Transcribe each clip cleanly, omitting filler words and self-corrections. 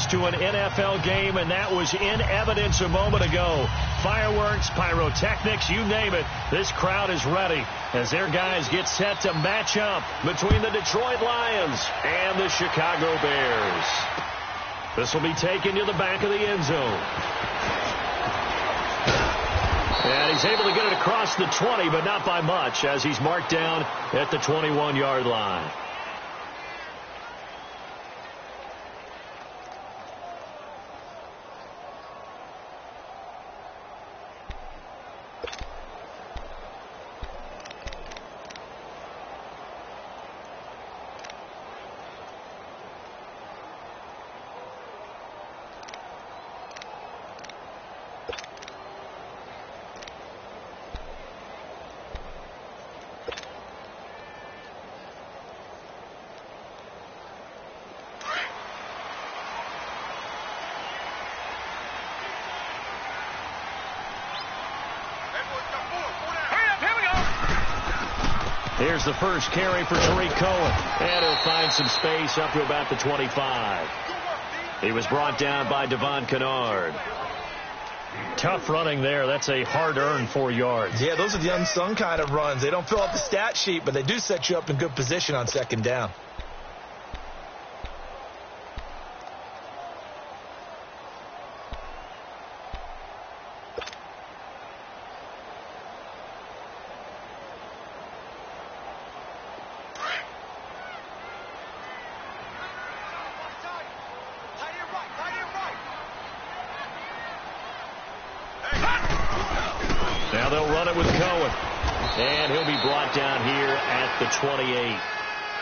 fans to an NFL game, and that was in evidence a moment ago. Fireworks, pyrotechnics, you name it. This crowd is ready as their guys get set to match up between the Detroit Lions and the Chicago Bears. This will be taken to the back of the end zone. And he's able to get it across the 20, but not by much, as he's marked down at the 21-yard line. Here's the first carry for Tariq Cohen. And he'll find some space up to about the 25. He was brought down by Devon Kennard. Tough running there. That's a hard-earned 4 yards. Yeah, those are the unsung kind of runs. They don't fill out the stat sheet, but they do set you up in good position on second down. Now they'll run it with Cohen. And he'll be brought down here at the 28.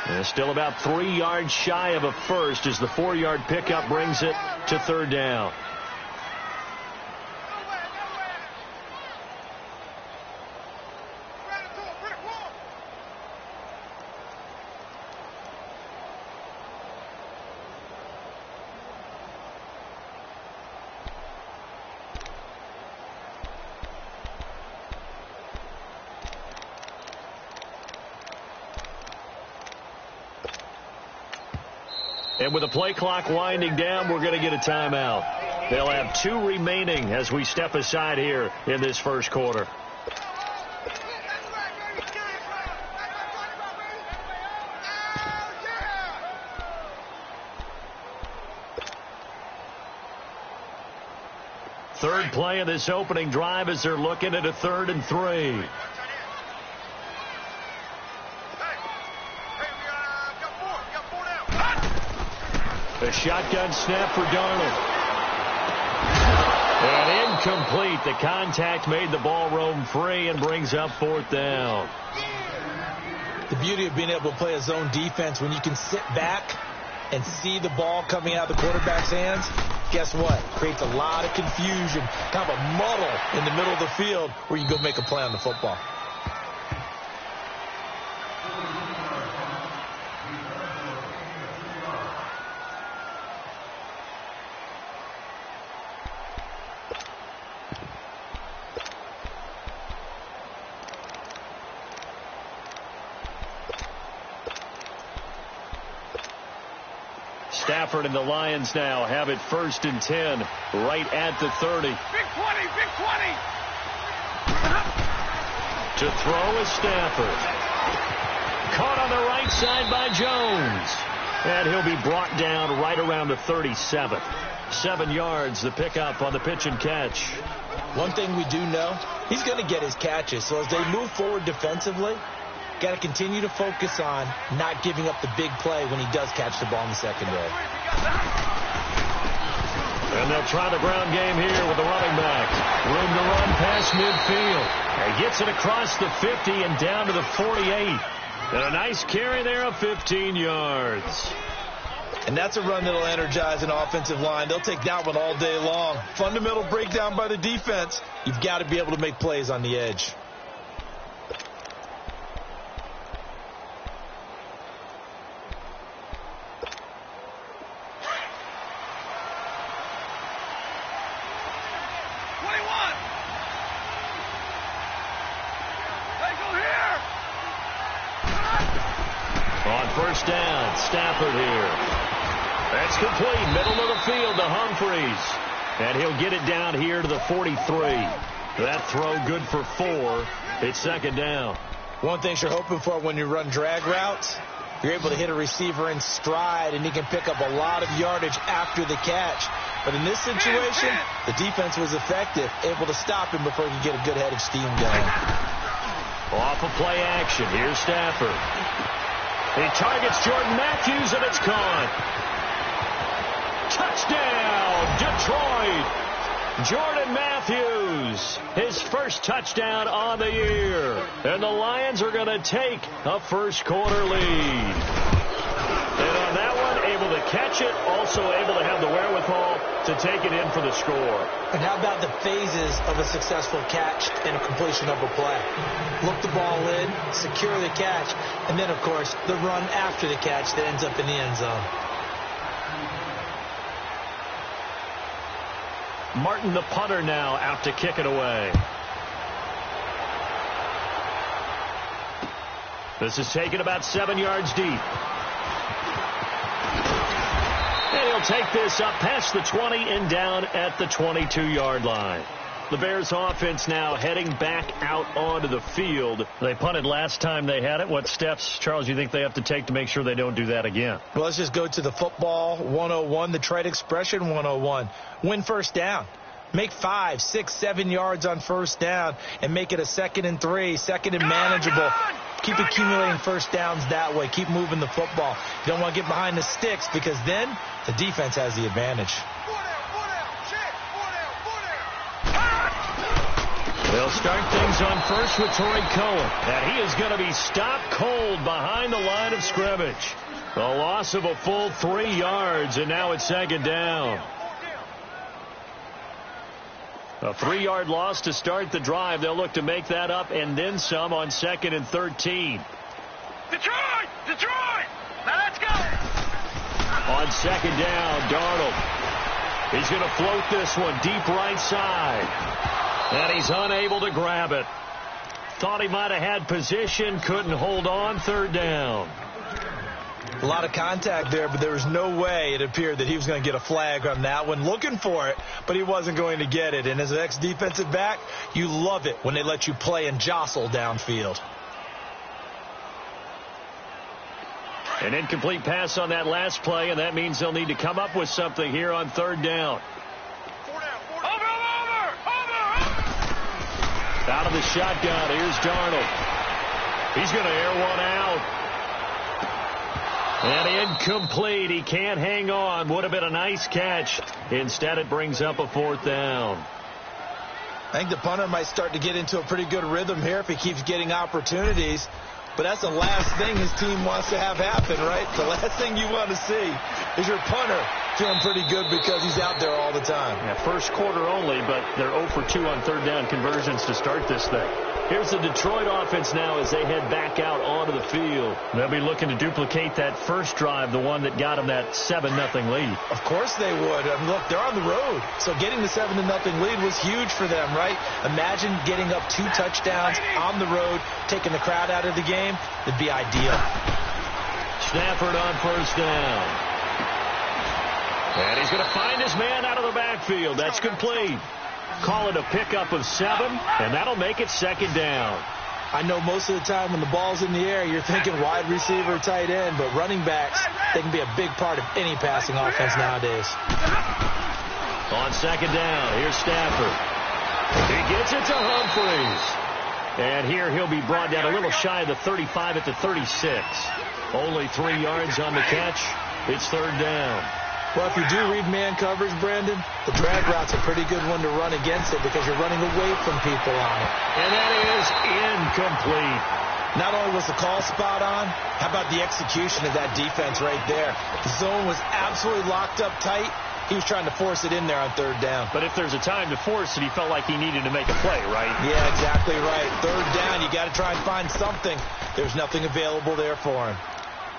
And still about 3 yards shy of a first as the 4-yard pickup brings it to third down. And with the play clock winding down, we're going to get a timeout. They'll have 2 remaining as we step aside here in this first quarter. Third play of this opening drive as they're looking at a 3rd and 3. A shotgun snap for Darnold. And incomplete. The contact made the ball roam free and brings up 4th down. The beauty of being able to play a zone defense when you can sit back and see the ball coming out of the quarterback's hands, guess what? Creates a lot of confusion, kind of a muddle in the middle of the field where you go make a play on the football. Stafford and the Lions now have it 1st and 10 right at the 30. Big 20, big 20. To throw is Stafford. Caught on the right side by Jones. And he'll be brought down right around the 37. 7 yards, the pickup on the pitch and catch. One thing we do know, he's going to get his catches. So as they move forward defensively, got to continue to focus on not giving up the big play when he does catch the ball in the secondary. And they'll try the ground game here with the running back. Room to run past midfield. And gets it across the 50 and down to the 48. And a nice carry there of 15 yards. And that's a run that'll energize an offensive line. They'll take that one all day long. Fundamental breakdown by the defense. You've got to be able to make plays on the edge. First down, Stafford here. That's complete. Middle of the field And he'll get it down here to the 43. That throw good for 4. It's second down. One thing you're hoping for when you run drag routes, you're able to hit a receiver in stride, and he can pick up a lot of yardage after the catch. But in this situation, the defense was effective, able to stop him before he could get a good head of steam going. Off of play action, here's Stafford. He targets Jordan Matthews, and it's caught. Touchdown, Detroit! Jordan Matthews, his first touchdown on the year. And the Lions are going to take a first-quarter lead. And on that one, able to catch it, also able to have the wherewithal to take it in for the score. And how about the phases of a successful catch and a completion of a play? Look the ball in, secure the catch, and then, of course, the run after the catch that ends up in the end zone. Martin, the punter, now out to kick it away. This is taken about 7 yards deep. And he'll take this up past the 20 and down at the 22-yard line. The Bears offense now heading back out onto the field. They punted last time they had it. What steps, Charles, you think they have to take to make sure they don't do that again? Well, let's just go to the football 101, the trade expression 101. Win first down. Make 5, 6, 7 yards on first down and make it a 2nd and 3, 2nd and manageable. Keep accumulating first downs that way. Keep moving the football. You don't want to get behind the sticks because then the defense has the advantage. They'll start things on first with Torrey Cohen. And he is going to be stopped cold behind the line of scrimmage. A loss of a full 3 yards, and now it's second down. A 3-yard loss to start the drive. They'll look to make that up and then some on 2nd and 13. Detroit! Detroit! Now let's go! On second down, Darnold. He's going to float this one deep right side. And he's unable to grab it. Thought he might have had position, couldn't hold on, third down. A lot of contact there, but there was no way it appeared that he was going to get a flag on that one. Looking for it, but he wasn't going to get it. And as an ex-defensive back, you love it when they let you play and jostle downfield. An incomplete pass on that last play, and that means they'll need to come up with something here on third down. Out of the shotgun, here's Darnold. He's going to air one out. And incomplete. He can't hang on. Would have been a nice catch. Instead, it brings up a fourth down. I think the punter might start to get into a pretty good rhythm here if he keeps getting opportunities. But that's the last thing his team wants to have happen, right? The last thing you want to see is your punter feeling pretty good because he's out there all the time. Yeah, first quarter only, but they're 0 for 2 on third down conversions to start this thing. Here's the Detroit offense now as they head back out onto the field. They'll be looking to duplicate that first drive, the one that got them that 7-0 lead. Of course they would. I mean, look, they're on the road. So getting the 7-0 lead was huge for them, right? Imagine getting up 2 touchdowns on the road, taking the crowd out of the game. It'd be ideal. Stafford on first down. And he's going to find his man out of the backfield. That's complete. Call it a pickup of 7, and that'll make it second down. I know most of the time when the ball's in the air, you're thinking wide receiver, tight end, but running backs, they can be a big part of any passing offense nowadays. On second down, here's Stafford. He gets it to Humphries. And here he'll be brought down a little shy of the 35 at the 36. Only 3 yards on the catch. It's third down. Well, if you do read man coverage, Brandon, the drag route's a pretty good one to run against it because you're running away from people on it. And that is incomplete. Not only was the call spot on, how about the execution of that defense right there? The zone was absolutely locked up tight. He was trying to force it in there on third down. But if there's a time to force it, he felt like he needed to make a play, right? Yeah, exactly right. Third down, you got to try and find something. There's nothing available there for him.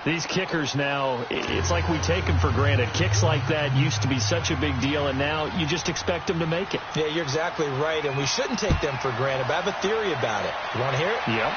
These kickers now, it's like we take them for granted. Kicks like that used to be such a big deal, and now you just expect them to make it. Yeah, you're exactly right, and we shouldn't take them for granted, but I have a theory about it. You want to hear it? Yeah.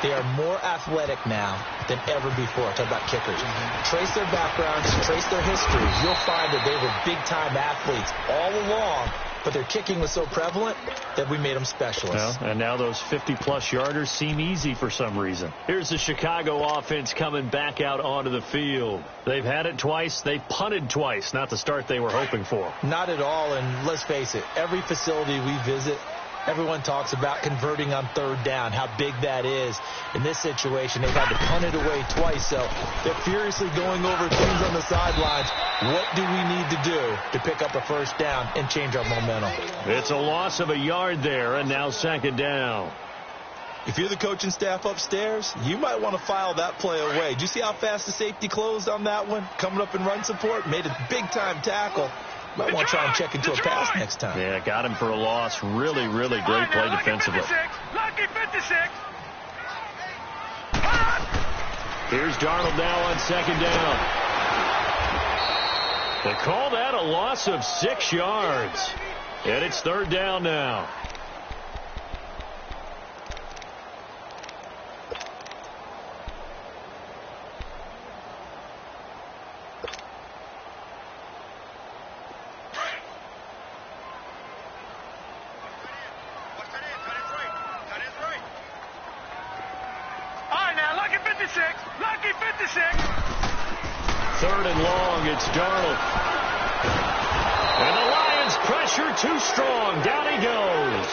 They are more athletic now than ever before. Talk about kickers. Trace their backgrounds, trace their history. You'll find that they were big-time athletes all along, but their kicking was so prevalent that we made them specialists. Well, and now those 50-plus yarders seem easy for some reason. Here's the Chicago offense coming back out onto the field. They've had it twice. They punted twice. Not the start they were hoping for. Not at all, and let's face it, every facility we visit, everyone talks about converting on third down, how big that is. In this situation, they've had to punt it away twice, so they're furiously going over things on the sidelines. What do we need to do to pick up a first down and change our momentum? It's a loss of a yard there, and now second down. If you're the coaching staff upstairs, you might want to file that play away. Do you see how fast the safety closed on that one? Coming up in run support, made a big-time tackle. Might want to try and check into a pass next time. Yeah, got him for a loss. Really, really great play defensively. Lucky 56. Here's Darnold now on second down. They call that a loss of 6 yards. And it's third down now. Lucky 56. Third and long, it's Darnold. And the Lions pressure too strong. Down he goes.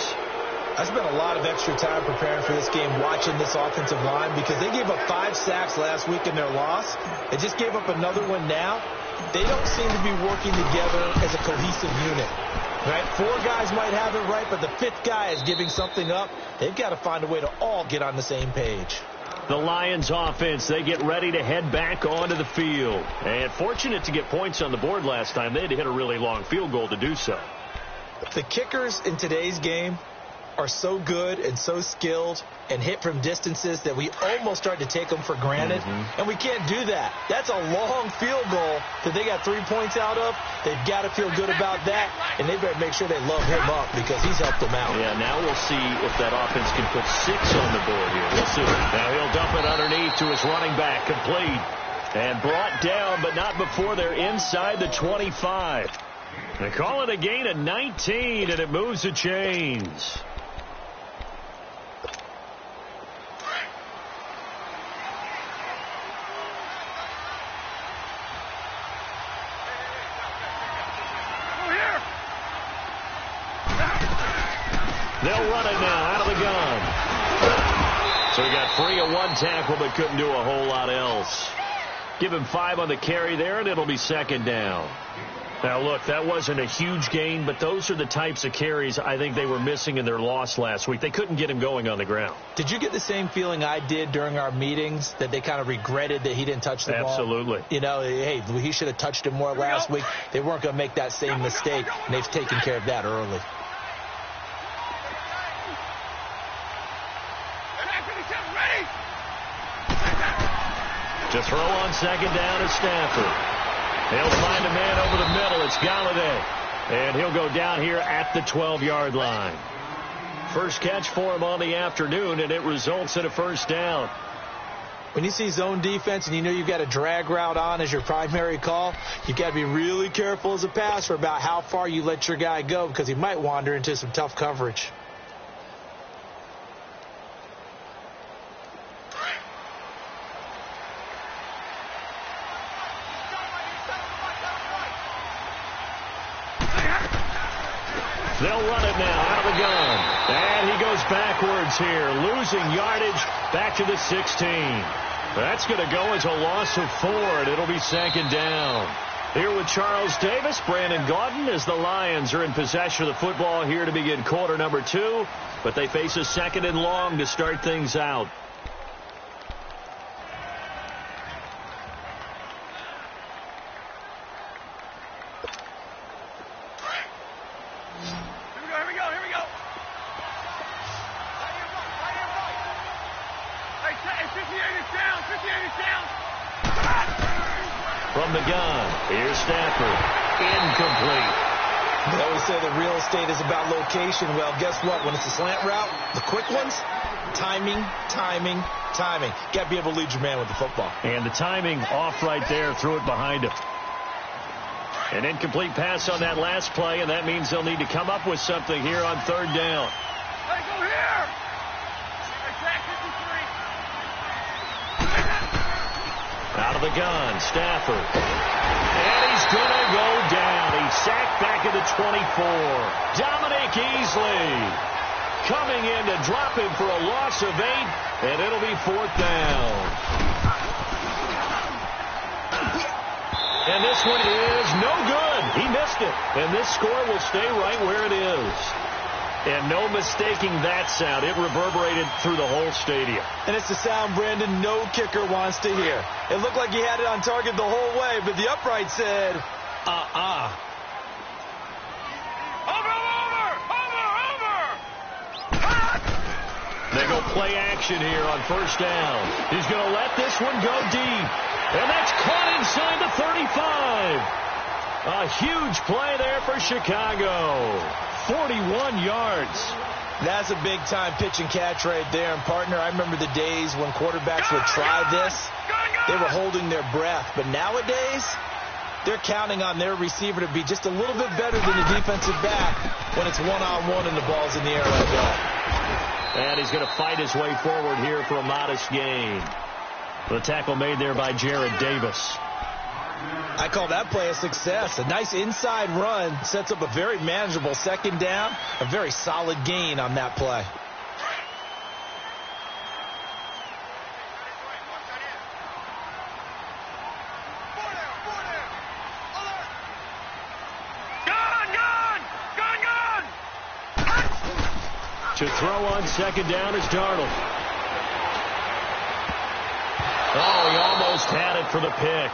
I spent a lot of extra time preparing for this game, watching this offensive line, because they gave up 5 sacks last week in their loss. They just gave up another one now. They don't seem to be working together as a cohesive unit. Right? 4 guys might have it right, but the 5th guy is giving something up. They've got to find a way to all get on the same page. The Lions offense, they get ready to head back onto the field. And fortunate to get points on the board last time. They had to hit a really long field goal to do so. The kickers in today's game are so good and so skilled and hit from distances that we almost start to take them for granted. And we can't do that. That's a long field goal that they got 3 points out of. They've got to feel good about that, and they better make sure they love him up because he's helped them out. Yeah, now we'll see if that offense can put 6 on the board here. We'll see. Now he'll dump it underneath to his running back, complete. And brought down, but not before they're inside the 25. They call it a gain of 19, and it moves the chains. They'll run it now out of the gun. So he got free of 1 tackle but couldn't do a whole lot else. Give him 5 on the carry there, and it'll be second down. Now, look, that wasn't a huge gain, but those are the types of carries I think they were missing in their loss last week. They couldn't get him going on the ground. Did you get the same feeling I did during our meetings, that they kind of regretted that he didn't touch the ball? Absolutely. You know, hey, he should have touched it more last week. They weren't going to make that same mistake, and they've taken care of that early. To throw on second down is Stafford. They'll find a man over the middle. It's Galladay. And he'll go down here at the 12-yard line. First catch for him on the afternoon, and it results in a first down. When you see zone defense and you know you've got a drag route on as your primary call, you've got to be really careful as a passer about how far you let your guy go because he might wander into some tough coverage. They'll run it now out of the gun. And he goes backwards here, losing yardage back to the 16. That's going to go as a loss of 4, and it'll be second down. Here with Charles Davis, Brandon Gaudin, as the Lions are in possession of the football here to begin quarter number 2. But they face a second and long to start things out. From the gun, here's Stafford. Incomplete. They always say that real estate is about location. Well, guess what? When it's a slant route, the quick ones, Timing, timing, timing. Got to be able to lead your man with the football. And the timing off right there. Threw it behind him. An incomplete pass on that last play, and that means they'll need to come up with something here on third down. Hey, go here! Out of the gun, Stafford. And he's going to go down. He's sacked back at the 24. Dominic Easley coming in to drop him for a loss of 8, and it'll be fourth down. And this one is no good. He missed it. And this score will stay right where it is. And no mistaking that sound. It reverberated through the whole stadium. And it's the sound, Brandon, no kicker wants to hear. It looked like he had it on target the whole way, but the upright said, They go play action here on first down. He's going to let this one go deep. And that's caught inside the 35. A huge play there for Chicago. 41 yards. That's a big-time pitch and catch right there. And, partner, I remember the days when quarterbacks would try this. They were holding their breath. But nowadays, they're counting on their receiver to be just a little bit better than the defensive back when it's one-on-one and the ball's in the air like that. And he's going to fight his way forward here for a modest gain. The tackle made there by Jared Davis. I call that play a success. A nice inside run sets up a very manageable second down. A very solid gain on that play. To throw on second down is Darnold. Oh, he almost had it for the pick.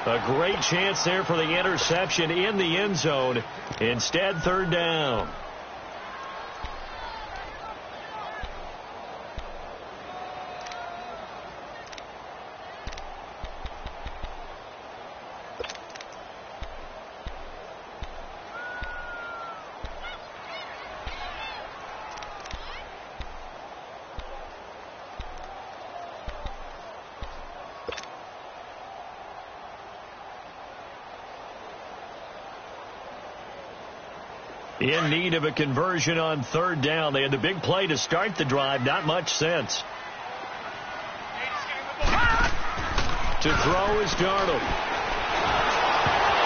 A great chance there for the interception in the end zone. Instead, third down. In need of a conversion on third down. They had the big play to start the drive. Not much sense. To throw is Darnold.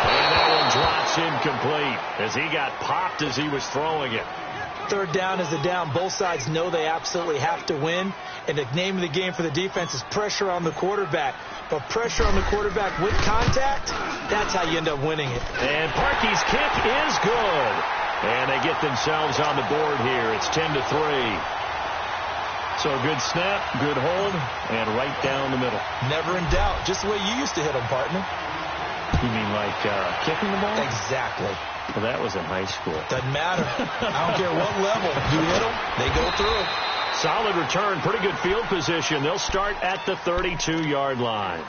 And that one drops incomplete as he got popped as he was throwing it. Third down is a down. Both sides know they absolutely have to win. And the name of the game for the defense is pressure on the quarterback. But pressure on the quarterback with contact, that's how you end up winning it. And Parkey's kick is good. And they get themselves on the board here. It's 10-3. So a good snap, good hold, and right down the middle. Never in doubt. Just the way you used to hit them, partner. You mean like kicking the ball? Exactly. Well, that was in high school. Doesn't matter. I don't care what level. You hit them, they go through. Solid return, pretty good field position. They'll start at the 32-yard line.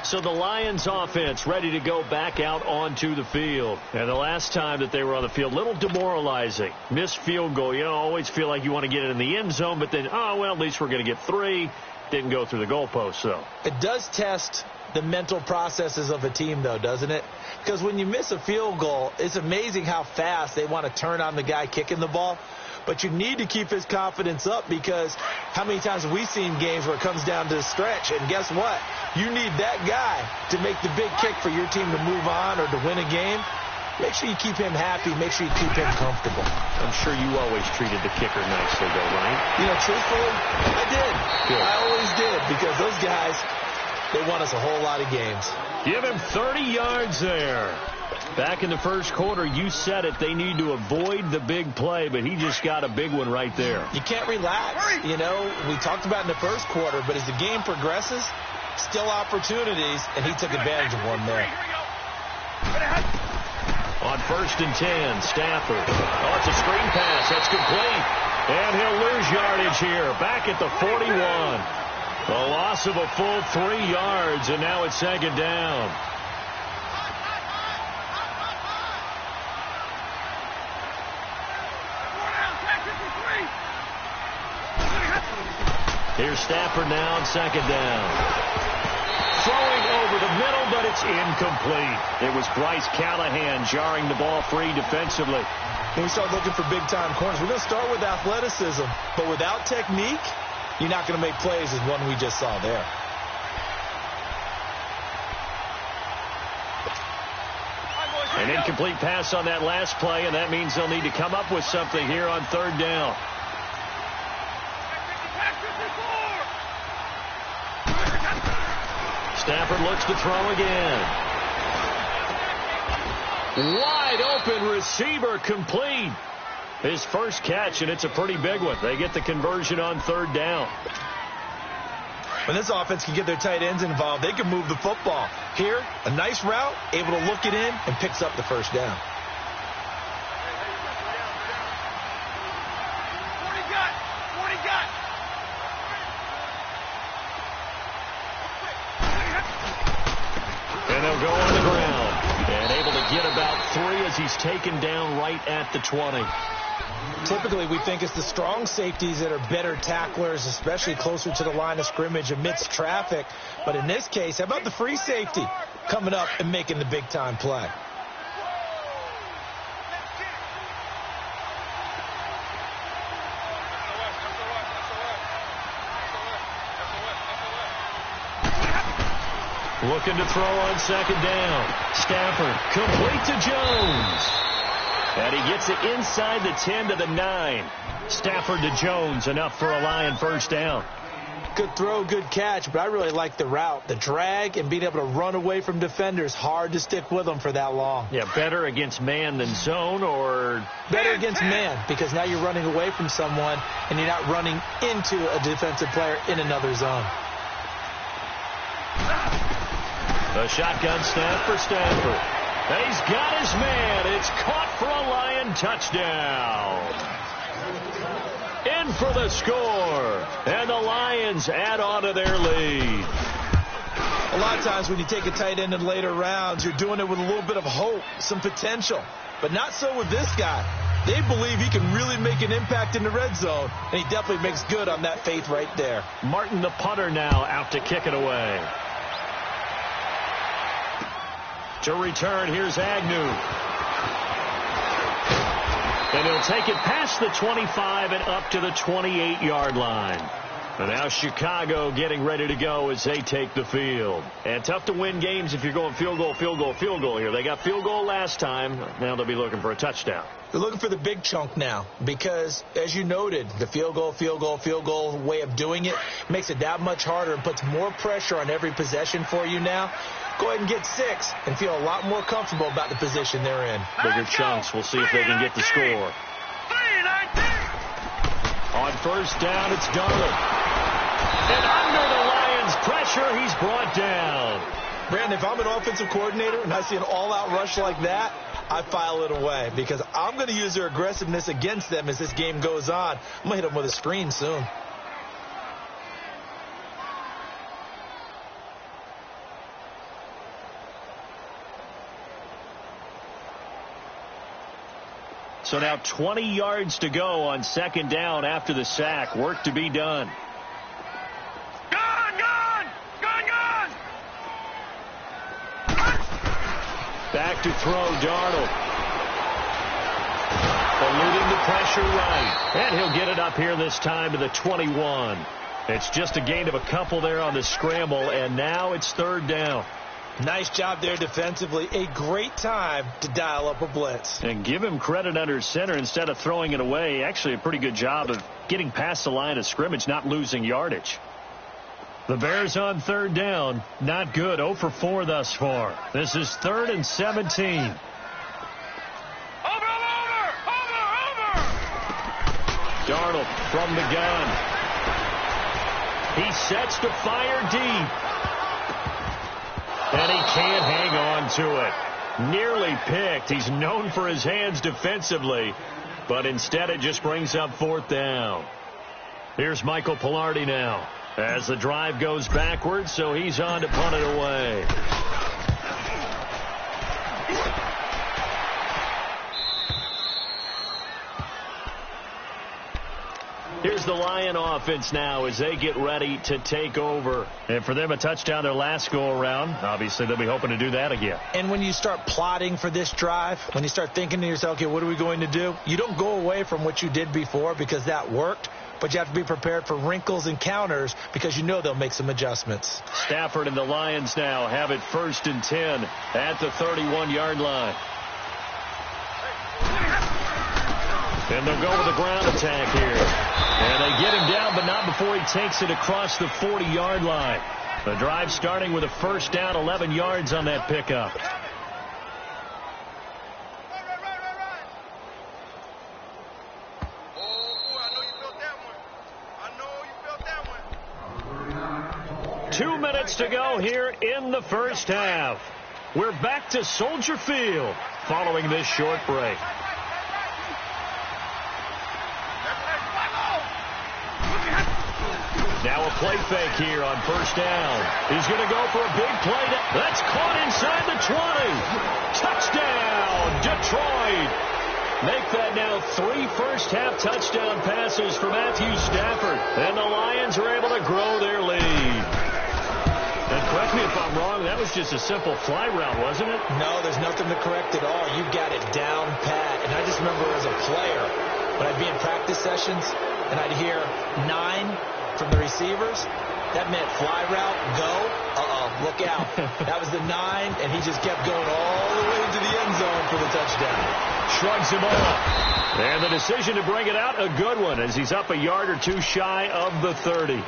So the Lions offense ready to go back out onto the field. And the last time that they were on the field, a little demoralizing. Missed field goal. You know, always feel like you want to get it in the end zone, but then, oh, well, at least we're going to get 3. Didn't go through the goalpost, though. It does test the mental processes of a team, though, doesn't it? Because when you miss a field goal, it's amazing how fast they want to turn on the guy kicking the ball. But you need to keep his confidence up, because how many times have we seen games where it comes down to the stretch? And guess what? You need that guy to make the big kick for your team to move on or to win a game. Make sure you keep him happy. Make sure you keep him comfortable. I'm sure you always treated the kicker nicely, though, right? You know, truthfully, I did. Good. I always did, because those guys, they won us a whole lot of games. Give him 30 yards there. Back in the first quarter, you said it, they need to avoid the big play, but he just got a big one right there. You can't relax. You know, we talked about in the first quarter, but as the game progresses, still opportunities, and he took advantage of one there. On 1st and 10, Stafford. Oh, it's a screen pass. That's complete. And he'll lose yardage here. Back at the 41. A loss of a full 3 yards, and now it's second down. Here's Stafford now on second down. Throwing over the middle, but it's incomplete. It was Bryce Callahan jarring the ball free defensively. When we start looking for big-time corners, we're going to start with athleticism. But without technique, you're not going to make plays as one we just saw there. An incomplete pass on that last play, and that means they'll need to come up with something here on third down. Stafford looks to throw again. Wide open receiver, complete. His first catch, and it's a pretty big one. They get the conversion on third down. When this offense can get their tight ends involved, they can move the football. Here, a nice route, able to look it in, and picks up the first down. And they'll go on the ground. And able to get about 3 as he's taken down right at the 20. Typically, we think it's the strong safeties that are better tacklers, especially closer to the line of scrimmage amidst traffic. But in this case, how about the free safety coming up and making the big-time play? Looking to throw on second down. Stafford complete to Jones. And he gets it inside the 10 to the 9. Stafford to Jones, enough for a Lion first down. Good throw, good catch, but I really like the route. The drag and being able to run away from defenders, hard to stick with them for that long. Yeah, better against man than zone, or? Better against man, because now you're running away from someone and you're not running into a defensive player in another zone. The shotgun snap for Stafford. He's got his man. It's caught for a Lion touchdown. In for the score. And the Lions add on to their lead. A lot of times when you take a tight end in later rounds, you're doing it with a little bit of hope, some potential. But not so with this guy. They believe he can really make an impact in the red zone, and he definitely makes good on that faith right there. Martin, the punter, now out to kick it away. To return, here's Agnew. And he'll take it past the 25 and up to the 28-yard line. And now Chicago getting ready to go as they take the field. And tough to win games if you're going field goal, field goal, field goal here. They got field goal last time. Now they'll be looking for a touchdown. They're looking for the big chunk now because, as you noted, the field goal way of doing it makes it that much harder and puts more pressure on every possession for you now. Go ahead and get 6 and feel a lot more comfortable about the position they're in. Bigger chunks. We'll see if they can get the score. On first down, it's Darnold. And under the Lions' pressure, he's brought down. Brandon, if I'm an offensive coordinator and I see an all-out rush like that, I file it away because I'm going to use their aggressiveness against them as this game goes on. I'm going to hit them with a screen soon. So now 20 yards to go on second down after the sack. Work to be done. Back to throw, Darnold. Eluding the pressure right. And he'll get it up here this time to the 21. It's just a gain of a couple there on the scramble, and now it's third down. Nice job there defensively. A great time to dial up a blitz. And give him credit under center instead of throwing it away. Actually a pretty good job of getting past the line of scrimmage, not losing yardage. The Bears on third down. Not good. 0 for 4 thus far. This is 3rd and 17. Over! Darnold from the gun. He sets to fire deep. And he can't hang on to it. Nearly picked. He's known for his hands defensively. But instead it just brings up 4th down. Here's Michael Pilardi now. As the drive goes backwards, so he's on to punt it away. Here's the Lion offense now as they get ready to take over. And for them, a touchdown their last go-around. Obviously, they'll be hoping to do that again. And when you start plotting for this drive, when you start thinking to yourself, okay, what are we going to do? You don't go away from what you did before because that worked. But you have to be prepared for wrinkles and counters because you know they'll make some adjustments. Stafford and the Lions now have it 1st and 10 at the 31-yard line. And they'll go with a ground attack here. And they get him down, but not before he takes it across the 40-yard line. The drive starting with a 1st down, 11 yards on that pickup. Two minutes to go here in the first half. We're back to Soldier Field following this short break. Now a play fake here on 1st down. He's going to go for a big play. That's caught inside the 20. Touchdown, Detroit. Make that now 3 first-half touchdown passes for Matthew Stafford. And the Lions are able to grow their lead. And correct me if I'm wrong, that was just a simple fly route, wasn't it? No, there's nothing to correct at all. You got it down pat. And I just remember as a player, when I'd be in practice sessions, and I'd hear 9 from the receivers, that meant fly route, go, look out. That was the 9, and he just kept going all the way into the end zone for the touchdown. Shrugs him off. And the decision to bring it out, a good one, as he's up a yard or two shy of the 30.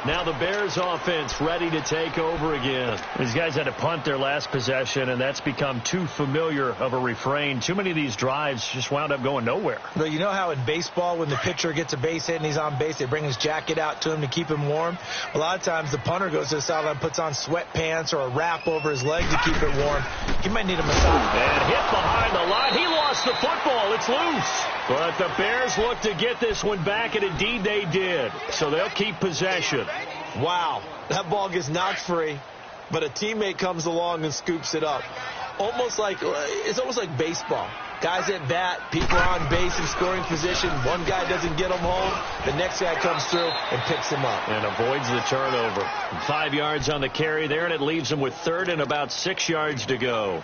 Now the Bears offense ready to take over again. These guys had to punt their last possession, and that's become too familiar of a refrain. Too many of these drives just wound up going nowhere. Well, you know how in baseball when the pitcher gets a base hit and he's on base, they bring his jacket out to him to keep him warm? A lot of times the punter goes to the sideline, puts on sweatpants or a wrap over his leg to keep it warm. He might need a massage. And hit behind the line. He lost the football. It's loose. But the Bears look to get this one back, and indeed they did. So they'll keep possession. Wow, that ball gets knocked free, but a teammate comes along and scoops it up. It's almost like baseball. Guys at bat, people are on base in scoring position. One guy doesn't get them home. The next guy comes through and picks him up. And avoids the turnover. 5 yards on the carry there, and it leaves them with 3rd and about 6 yards to go.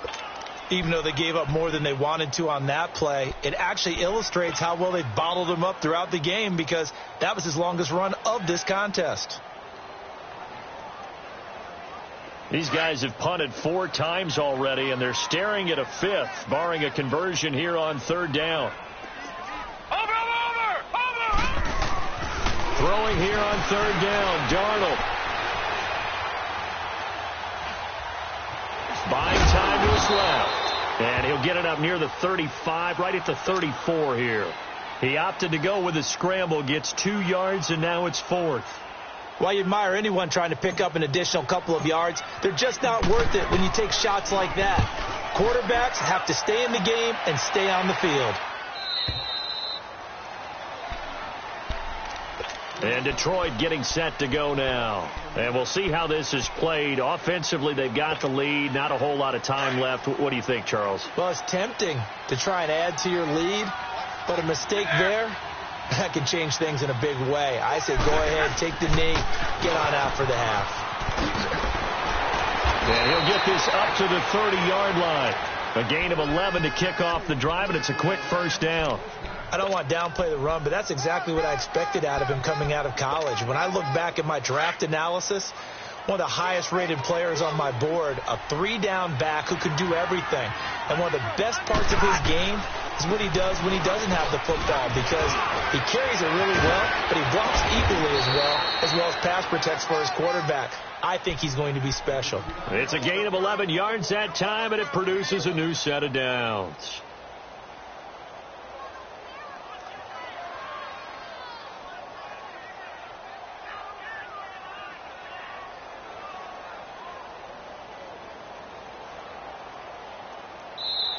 Even though they gave up more than they wanted to on that play, it actually illustrates how well they bottled them up throughout the game because that was his longest run of this contest. These guys have punted 4 times already, and they're staring at a 5th, barring a conversion here on 3rd down. Over! Throwing here on 3rd down, Darnold. Buying time to his left. And he'll get it up near the 35, right at the 34 here. He opted to go with a scramble, gets 2 yards, and now it's 4th. Well, you admire anyone trying to pick up an additional couple of yards. They're just not worth it when you take shots like that. Quarterbacks have to stay in the game and stay on the field. And Detroit getting set to go now. And we'll see how this is played. Offensively, they've got the lead. Not a whole lot of time left. What do you think, Charles? Well, it's tempting to try and add to your lead, but a mistake there, that can change things in a big way. I say go ahead, take the knee, get on out for the half. And he'll get this up to the 30-yard line. A gain of 11 to kick off the drive, and it's a quick 1st down. I don't want to downplay the run, but that's exactly what I expected out of him coming out of college. When I look back at my draft analysis, one of the highest-rated players on my board, a 3-down back who can do everything. And one of the best parts of his game is what he does when he doesn't have the football, because he carries it really well, but he blocks equally as well as pass protects for his quarterback. I think he's going to be special. It's a gain of 11 yards that time, and it produces a new set of downs.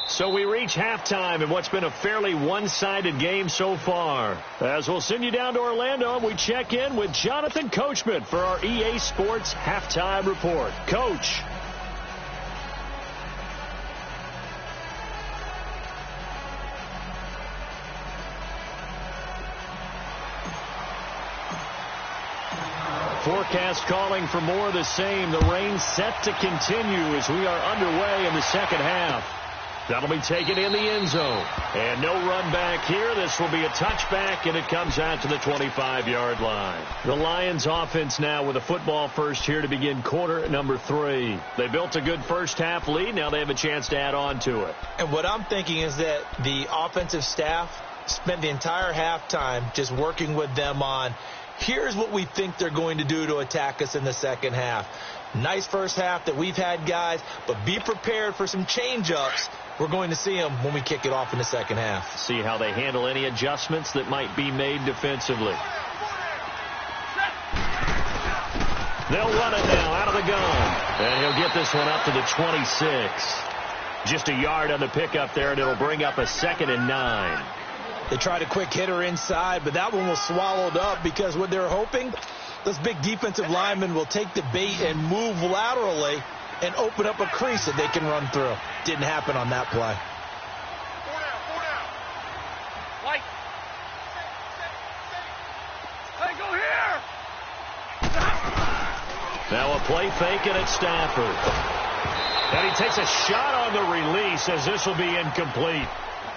So we reach halftime in what's been a fairly one-sided game so far. As we'll send you down to Orlando, we check in with Jonathan Coachman for our EA Sports Halftime Report. Coach. forecast calling for more of the same. The rain set to continue as we are underway in the second half. That'll be taken in the end zone. And no run back here. This will be a touchback, and it comes out to the 25-yard line. The Lions offense now with a football first here to begin quarter number 3. They built a good first-half lead. Now they have a chance to add on to it. And what I'm thinking is that the offensive staff spent the entire halftime just working with them on, here's what we think they're going to do to attack us in the second half. Nice first half that we've had, guys, but be prepared for some change-ups. We're going to see them when we kick it off in the second half. See how they handle any adjustments that might be made defensively. They'll run it now out of the gun. And he'll get this one up to the 26. Just a yard on the pickup there, and it'll bring up a 2nd and 9. They tried a quick hitter inside, but that one was swallowed up because what they're hoping, those big defensive linemen will take the bait and move laterally and open up a crease that they can run through. Didn't happen on that play. 4 down. White. Hey, go here. Now a play fake, and it's Stafford. And he takes a shot on the release as this will be incomplete.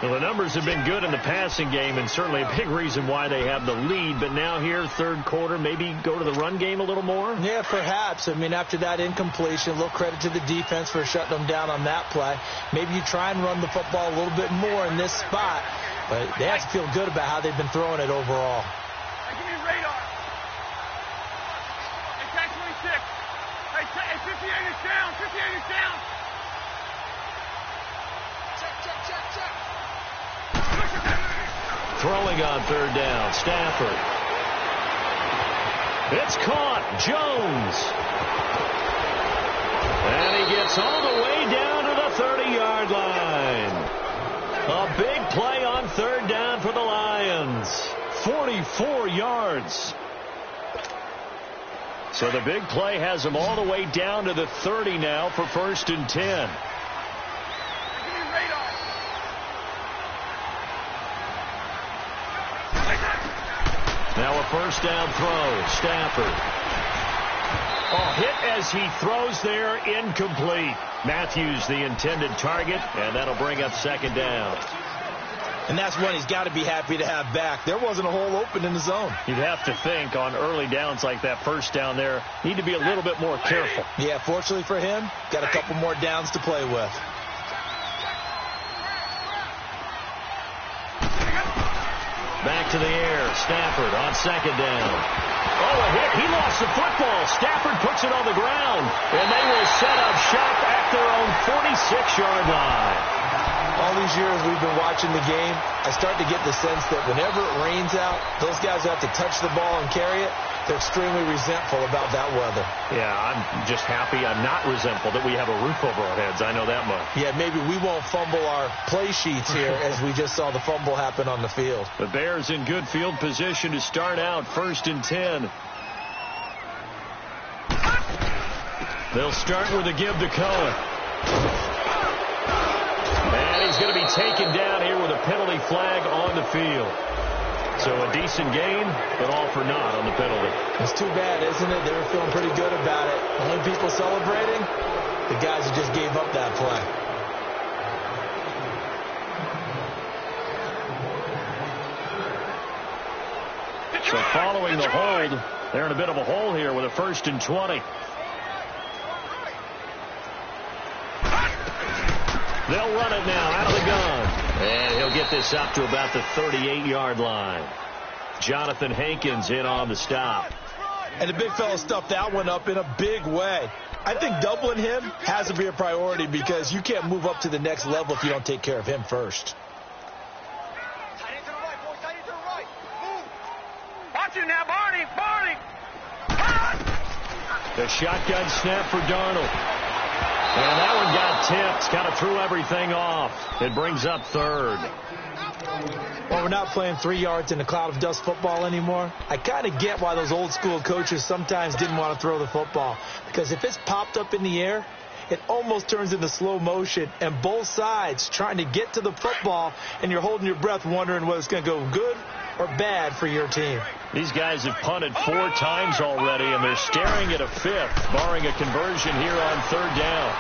Well, the numbers have been good in the passing game, and certainly a big reason why they have the lead. But now here, third quarter, maybe go to the run game a little more? Yeah, perhaps. I mean, after that incompletion, a little credit to the defense for shutting them down on that play. Maybe you try and run the football a little bit more in this spot. But they have to feel good about how they've been throwing it overall. Hey, give me radar. Hey, tag 26. Hey, 58 is down. 58 is down. Check. Throwing on third down, Stafford. It's caught, Jones. And he gets all the way down to the 30-yard line. A big play on third down for the Lions. 44 yards. So the big play has them all the way down to the 30 now for 1st and 10. Now a first down throw. Stafford. Hit as he throws there, incomplete. Matthews the intended target, and that'll bring up 2nd down. And that's one he's got to be happy to have back. There wasn't a hole open in the zone. You'd have to think on early downs like that first down there, need to be a little bit more careful. Yeah, fortunately for him, got a couple more downs to play with. Back to the air. Stafford on 2nd down. A hit. He lost the football. Stafford puts it on the ground. And they will set up shop at their own 46-yard line. All these years we've been watching the game, I start to get the sense that whenever it rains out, those guys have to touch the ball and carry it. They're extremely resentful about that weather. Yeah, I'm just happy I'm not resentful that we have a roof over our heads. I know that much. Yeah, maybe we won't fumble our play sheets here as we just saw the fumble happen on the field. The Bears in good field position to start out 1st and 10. They'll start with a give to Cohen. And he's going to be taken down here with a penalty flag on the field. So a decent gain, but all for naught on the penalty. It's too bad, isn't it? They were feeling pretty good about it. Only people celebrating, the guys who just gave up that play. So following the hold, they're in a bit of a hole here with a 1st and 20. They'll run it now out of the gun. And he'll get this up to about the 38-yard line. Jonathan Hankins in on the stop. And the big fella stuffed that one up in a big way. I think doubling him has to be a priority because you can't move up to the next level if you don't take care of him first. Tight end to the right, boys. Tight end to the right. Move. Watch it now, Barney. The shotgun snap for Darnold. And that one got tipped. Kind of threw everything off. It brings up 3rd. Well, we're not playing 3 yards in a cloud of dust football anymore. I kind of get why those old school coaches sometimes didn't want to throw the football. Because if it's popped up in the air, it almost turns into slow motion, and both sides trying to get to the football, and you're holding your breath wondering whether it's going to go good or bad for your team. These guys have punted 4 times already, and they're staring at a 5th, barring a conversion here on 3rd down.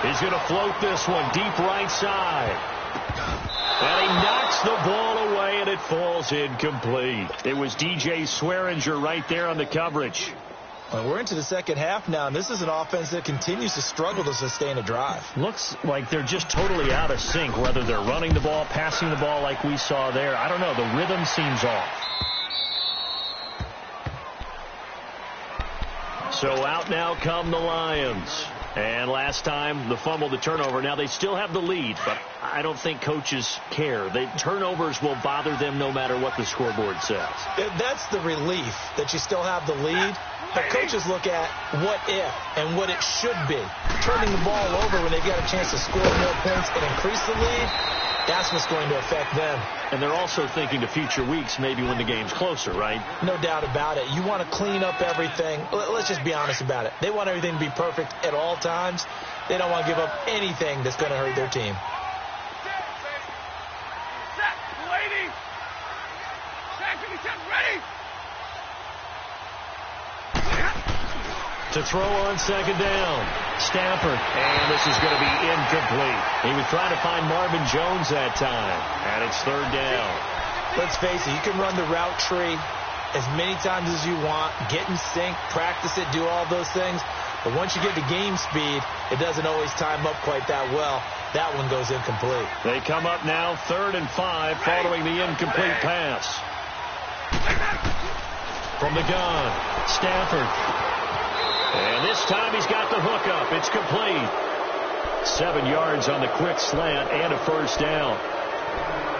He's going to float this one deep right side. And he knocks the ball away, and it falls incomplete. It was DJ Swearinger right there on the coverage. Well, we're into the second half now, and this is an offense that continues to struggle to sustain a drive. Looks like they're just totally out of sync, whether they're running the ball, passing the ball like we saw there. I don't know. The rhythm seems off. So out now come the Lions. And last time, the fumble, the turnover. Now, they still have the lead, but I don't think coaches care. Turnovers will bother them no matter what the scoreboard says. That's the relief, that you still have the lead. But coaches look at what if and what it should be. Turning the ball over when they get a chance to score more points and increase the lead, that's what's going to affect them. And they're also thinking to future weeks, maybe when the game's closer, right? No doubt about it. You want to clean up everything. Let's just be honest about it. They want everything to be perfect at all times. They don't want to give up anything that's going to hurt their team. To throw on 2nd down. Stafford. And this is going to be incomplete. He was trying to find Marvin Jones that time. And it's 3rd down. Let's face it, you can run the route tree as many times as you want, get in sync, practice it, do all those things. But once you get to game speed, it doesn't always time up quite that well. That one goes incomplete. They come up now 3rd and 5 following the incomplete pass. From the gun, Stafford. And this time he's got the hookup. It's complete. 7 yards on the quick slant and a 1st down.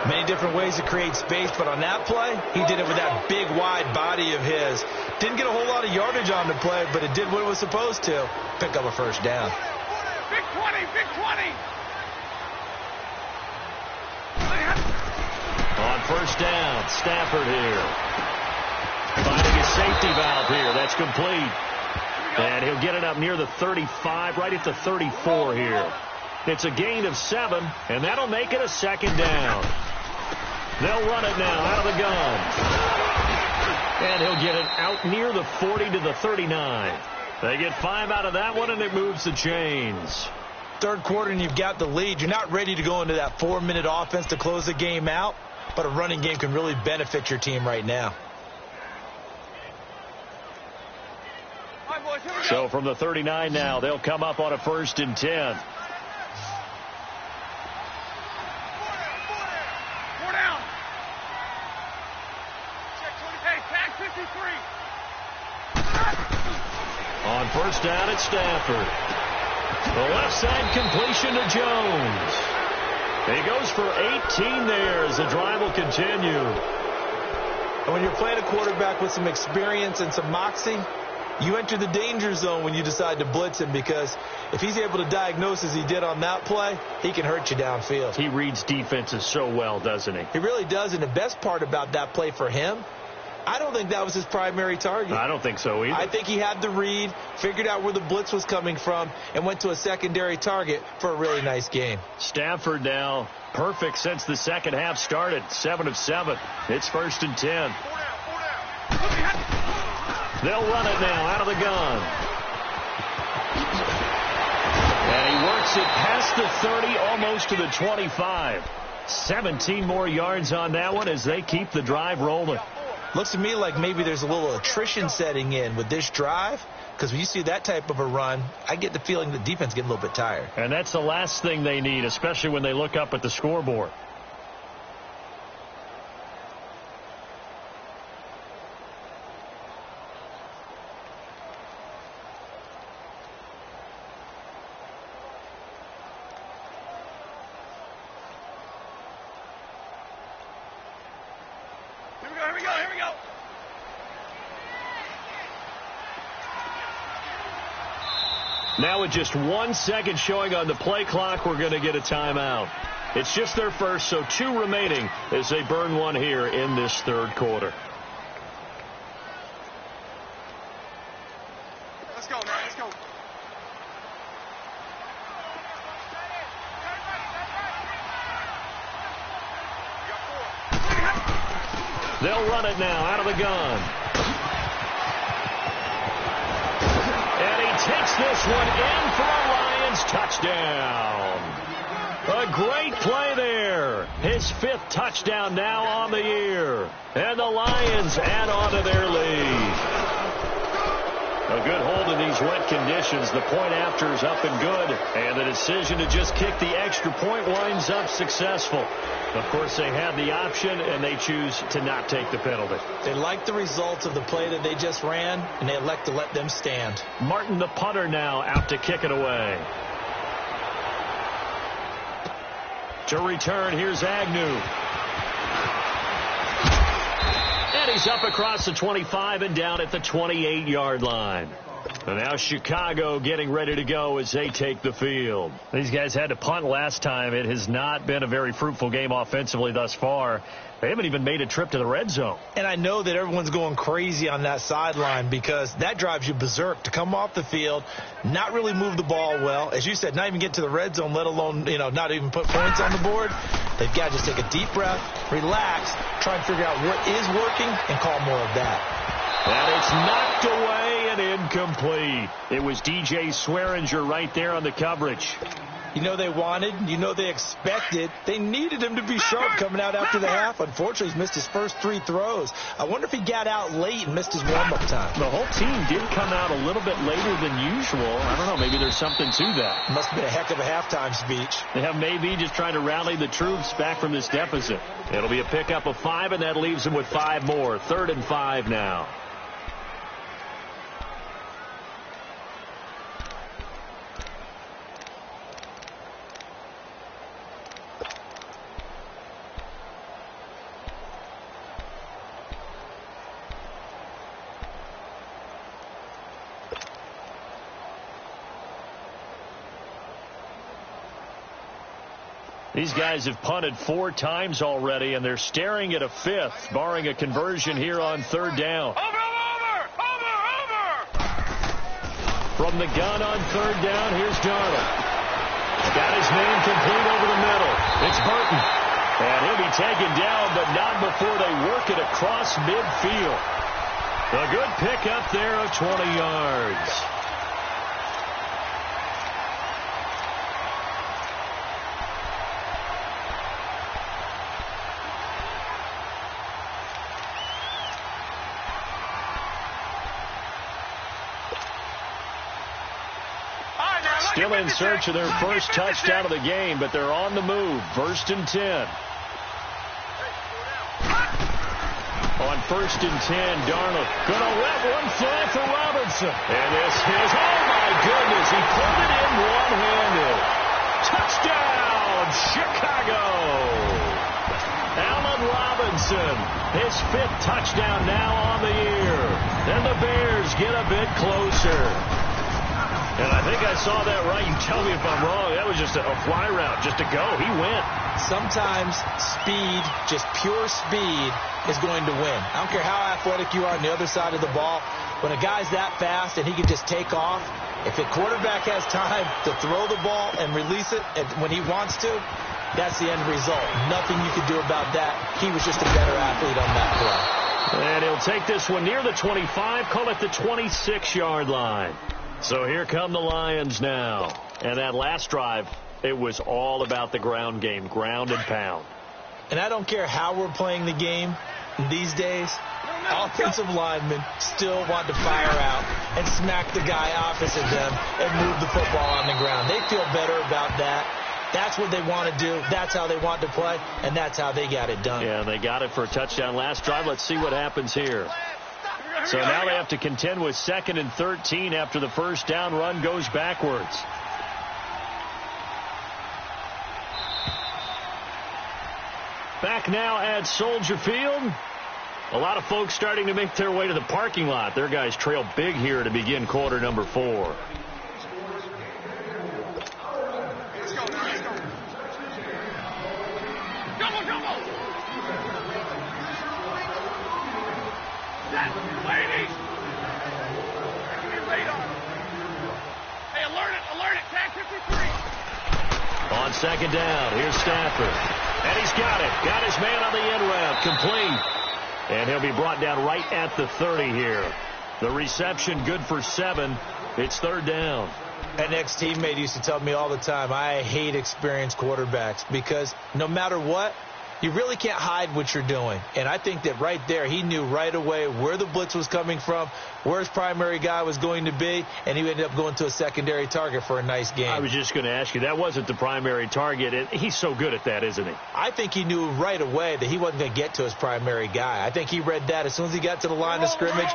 Many different ways to create space, but on that play, he did it with that big, wide body of his. Didn't get a whole lot of yardage on the play, but it did what it was supposed to. Pick up a 1st down. Big 20, big 20. On 1st down, Stafford here. Finding a safety valve here. That's complete. And he'll get it up near the 35, right at the 34 here. It's a gain of 7, and that'll make it a 2nd down. They'll run it now out of the gun. And he'll get it out near the 40 to the 39. They get 5 out of that one, and it moves the chains. 3rd quarter, and you've got the lead. You're not ready to go into that 4-minute offense to close the game out, but a running game can really benefit your team right now. So from the 39 now, they'll come up on a 1st and 10. 4 down. Check 20. Hey, tag 53. On 1st down, it's Stafford. The left side completion to Jones. He goes for 18 there as the drive will continue. And when you're playing a quarterback with some experience and some moxie, you enter the danger zone when you decide to blitz him, because if he's able to diagnose as he did on that play, he can hurt you downfield. He reads defenses so well, doesn't he? He really does, and the best part about that play for him, I don't think that was his primary target. I don't think so either. I think he had the read, figured out where the blitz was coming from, and went to a secondary target for a really nice game. Stafford now perfect since the second half started. 7 of 7. It's 1st and 10. They'll run it now out of the gun. And he works it past the 30, almost to the 25. 17 more yards on that one as they keep the drive rolling. Looks to me like maybe there's a little attrition setting in with this drive, because when you see that type of a run, I get the feeling the defense getting a little bit tired. And that's the last thing they need, especially when they look up at the scoreboard. Here we go, here we go. Now with just 1 second showing on the play clock, we're going to get a timeout. It's just their first, so 2 remaining as they burn one here in this 3rd quarter. Let's go, man, let's go. They'll run it now out of the gun. And he takes this one in for a Lions touchdown. A great play there. His 5th touchdown now on the year. And the Lions add on to their lead. A good hold in these wet conditions. The point after is up and good. And the decision to just kick the extra point winds up successful. Of course, they had the option, and they choose to not take the penalty. They like the results of the play that they just ran, and they elect to let them stand. Martin, the punter, now out to kick it away. To return, here's Agnew. And he's up across the 25 and down at the 28-yard line. And now Chicago getting ready to go as they take the field. These guys had to punt last time. It has not been a very fruitful game offensively thus far. They haven't even made a trip to the red zone. And I know that everyone's going crazy on that sideline because that drives you berserk to come off the field, not really move the ball well. As you said, not even get to the red zone, let alone, not even put points on the board. They've got to just take a deep breath, relax, try and figure out what is working, and call more of that. And it's knocked away and incomplete. It was DJ Swearinger right there on the coverage. They wanted, they expected. They needed him to be sharp coming out after the half. Unfortunately, he's missed his first 3 throws. I wonder if he got out late and missed his warm-up time. The whole team did come out a little bit later than usual. I don't know, maybe there's something to that. Must have been a heck of a halftime speech. Yeah, maybe just trying to rally the troops back from this deficit. It'll be a pickup of 5, and that leaves them with 5 more. 3rd and 5 now. These guys have punted 4 times already, and they're staring at a 5th, barring a conversion here on 3rd down. Over! From the gun on 3rd down, here's Darnold. Got his man complete over the middle. It's Burton. And he'll be taken down, but not before they work it across midfield. A good pickup there of 20 yards. Still in search of their first touchdown of the game, but they're on the move. 1st and 10. On 1st and 10, Darnold gonna let one fly for Robinson. And this is, oh my goodness, he pulled it in one-handed. Touchdown, Chicago! Allen Robinson, his 5th touchdown now on the year. And the Bears get a bit closer. And I think I saw that right. You tell me if I'm wrong. That was just a fly route, just to go. He went. Sometimes speed, just pure speed, is going to win. I don't care how athletic you are on the other side of the ball. When a guy's that fast and he can just take off, if the quarterback has time to throw the ball and release it when he wants to, that's the end result. Nothing you can do about that. He was just a better athlete on that play. And he'll take this one near the 25, call it the 26-yard line. So here come the Lions now. And that last drive, it was all about the ground game, ground and pound. And I don't care how we're playing the game these days, offensive linemen still want to fire out and smack the guy opposite them and move the football on the ground. They feel better about that. That's what they want to do. That's how they want to play, and that's how they got it done. Yeah, they got it for a touchdown last drive. Let's see what happens here. So now they have to contend with 2nd and 13 after the first down run goes backwards. Back now at Soldier Field. A lot of folks starting to make their way to the parking lot. Their guys trail big here to begin quarter number 4. Ladies! Hey, alert it, tag 53. On 2nd down, here's Stafford. And he's got it. Got his man on the end route. Complete. And he'll be brought down right at the 30 here. The reception good for 7. It's 3rd down. An ex-teammate used to tell me all the time, I hate experienced quarterbacks because no matter what, you really can't hide what you're doing. And I think that right there, he knew right away where the blitz was coming from, where his primary guy was going to be, and he ended up going to a secondary target for a nice game. I was just going to ask you, that wasn't the primary target. And he's so good at that, isn't he? I think he knew right away that he wasn't going to get to his primary guy. I think he read that as soon as he got to the line of scrimmage,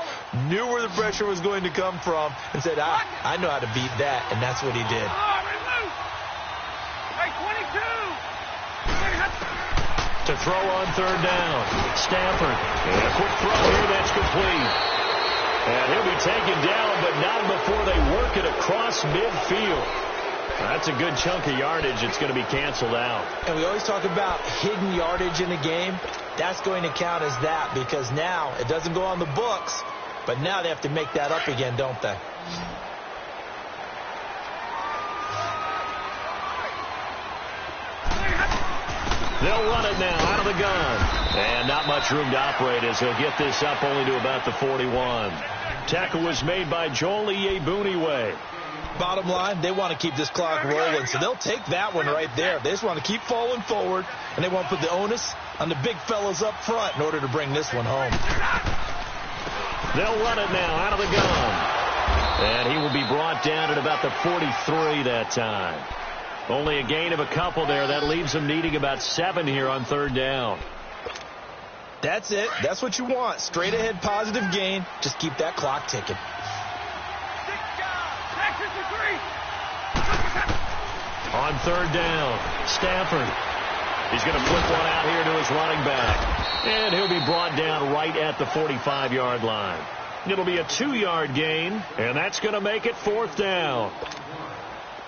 knew where the pressure was going to come from, and said, I know how to beat that, and that's what he did. Hey, 22! To throw on 3rd down. Stafford. And a quick throw here that's complete. And he'll be taken down, but not before they work it across midfield. That's a good chunk of yardage. It's going to be canceled out. And we always talk about hidden yardage in a game. That's going to count as that because now it doesn't go on the books, but now they have to make that up again, don't they? They'll run it now out of the gun. And not much room to operate as he'll get this up only to about the 41. Tackle was made by Joel Iyiegbuniwe. Bottom line, they want to keep this clock rolling, so they'll take that one right there. They just want to keep falling forward, and they won't put the onus on the big fellas up front in order to bring this one home. They'll run it now out of the gun. And he will be brought down at about the 43 that time. Only a gain of a couple there. That leaves them needing about 7 here on 3rd down. That's it. That's what you want. Straight ahead positive gain. Just keep that clock ticking. On 3rd down, Stafford. He's going to flip one out here to his running back. And he'll be brought down right at the 45-yard line. It'll be a 2-yard gain, and that's going to make it 4th down.